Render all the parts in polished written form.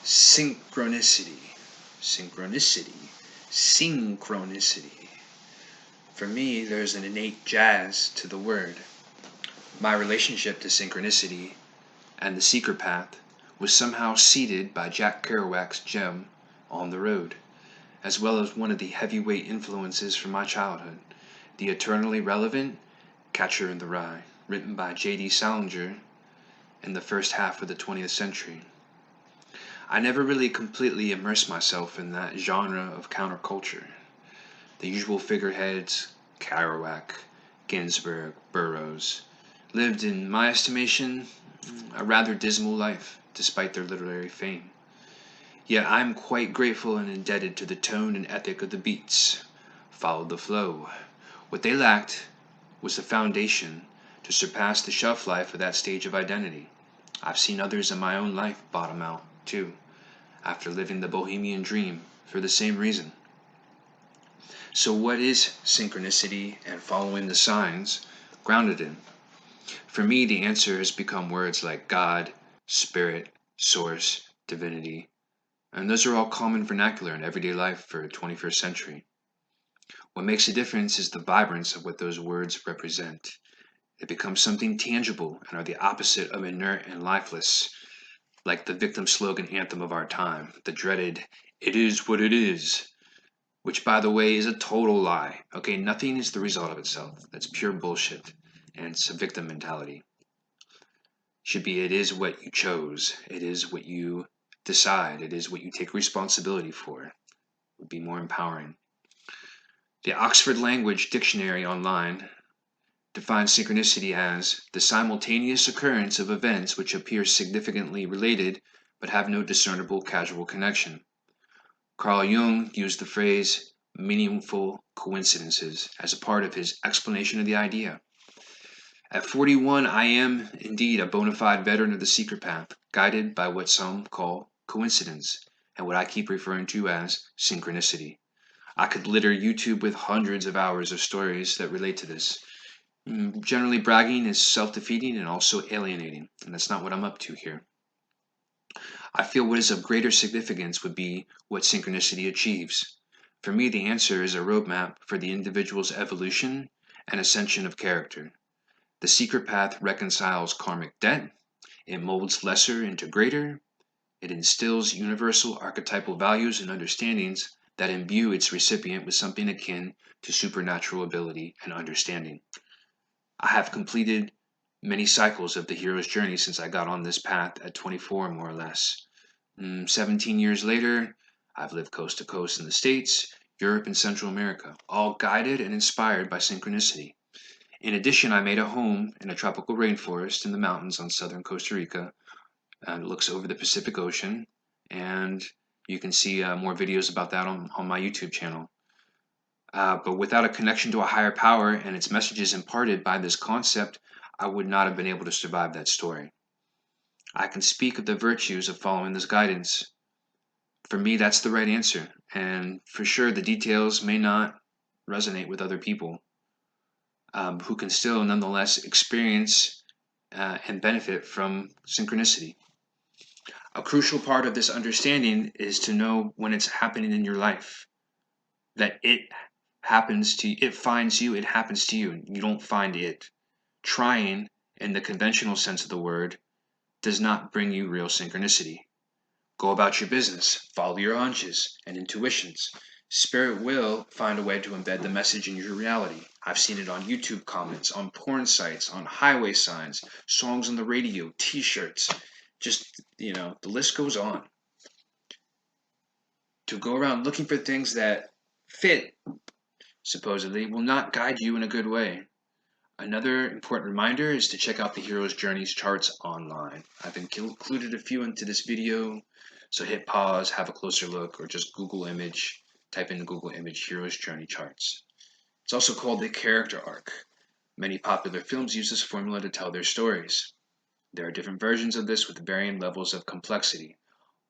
Synchronicity. For me, there's an innate jazz to the word. My relationship to synchronicity and the secret path was somehow seeded by Jack Kerouac's gem On the Road, as well as one of the heavyweight influences from my childhood, the eternally relevant Catcher in the Rye, written by J.D. Salinger in the first half of the 20th century. I never really completely immersed myself in that genre of counterculture. The usual figureheads, Kerouac, Ginsberg, Burroughs, lived, in my estimation, a rather dismal life, despite their literary fame. Yet I am quite grateful and indebted to the tone and ethic of the Beats. Followed the flow. What they lacked was the foundation to surpass the shelf life of that stage of identity. I've seen others in my own life bottom out, too, after living the bohemian dream for the same reason. So what is synchronicity and following the signs grounded in? For me, the answer has become words like God, Spirit, Source, Divinity, and those are all common vernacular in everyday life for the 21st century. What makes a difference is the vibrance of what those words represent. They become something tangible and are the opposite of inert and lifeless, like the victim slogan anthem of our time, the dreaded, "It is what it is," which, by the way, is a total lie. Okay, nothing is the result of itself. That's pure bullshit, and it's a victim mentality. Should be, it is what you chose. It is what you decide. It is what you take responsibility for. It would be more empowering. The Oxford Language Dictionary online defines synchronicity as the simultaneous occurrence of events which appear significantly related but have no discernible causal connection. Carl Jung used the phrase meaningful coincidences as a part of his explanation of the idea. At 41, I am indeed a bona fide veteran of the secret path, guided by what some call coincidence and what I keep referring to as synchronicity. I could litter YouTube with hundreds of hours of stories that relate to this. Generally, bragging is self-defeating and also alienating, and that's not what I'm up to here. I feel what is of greater significance would be what synchronicity achieves. For me, the answer is a roadmap for the individual's evolution and ascension of character. The secret path reconciles karmic debt, it molds lesser into greater, it instills universal archetypal values and understandings that imbue its recipient with something akin to supernatural ability and understanding. I have completed many cycles of the hero's journey since I got on this path at 24, more or less. 17 years later, I've lived coast to coast in the States, Europe, and Central America, all guided and inspired by synchronicity. In addition, I made a home in a tropical rainforest in the mountains on southern Costa Rica. It looks over the Pacific Ocean, and you can see more videos about that on my YouTube channel. But without a connection to a higher power and its messages imparted by this concept, I would not have been able to survive that story. I can speak of the virtues of following this guidance. For me, that's the right answer, and for sure the details may not resonate with other people, who can still nonetheless experience and benefit from synchronicity. A crucial part of this understanding is to know when it's happening in your life, that it happens to you, it finds you, it happens to you, you don't find it. Trying, in the conventional sense of the word, does not bring you real synchronicity. Go about your business, follow your hunches and intuitions. Spirit will find a way to embed the message in your reality. I've seen it on YouTube comments, on porn sites, on highway signs, songs on the radio, t-shirts. Just, the list goes on. To go around looking for things that fit, supposedly, will not guide you in a good way. Another important reminder is to check out the Hero's Journeys charts online. I've included a few into this video, so hit pause, have a closer look, or just type in the Google image Hero's Journey charts. It's also called the character arc. Many popular films use this formula to tell their stories. There are different versions of this with varying levels of complexity,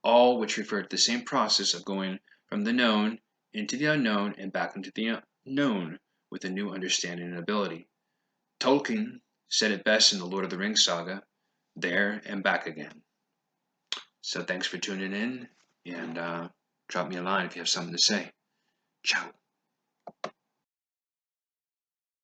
all which refer to the same process of going from the known into the unknown and back into the known with a new understanding and ability. Tolkien said it best in the Lord of the Rings saga, there and back again. So thanks for tuning in, and drop me a line if you have something to say. Ciao.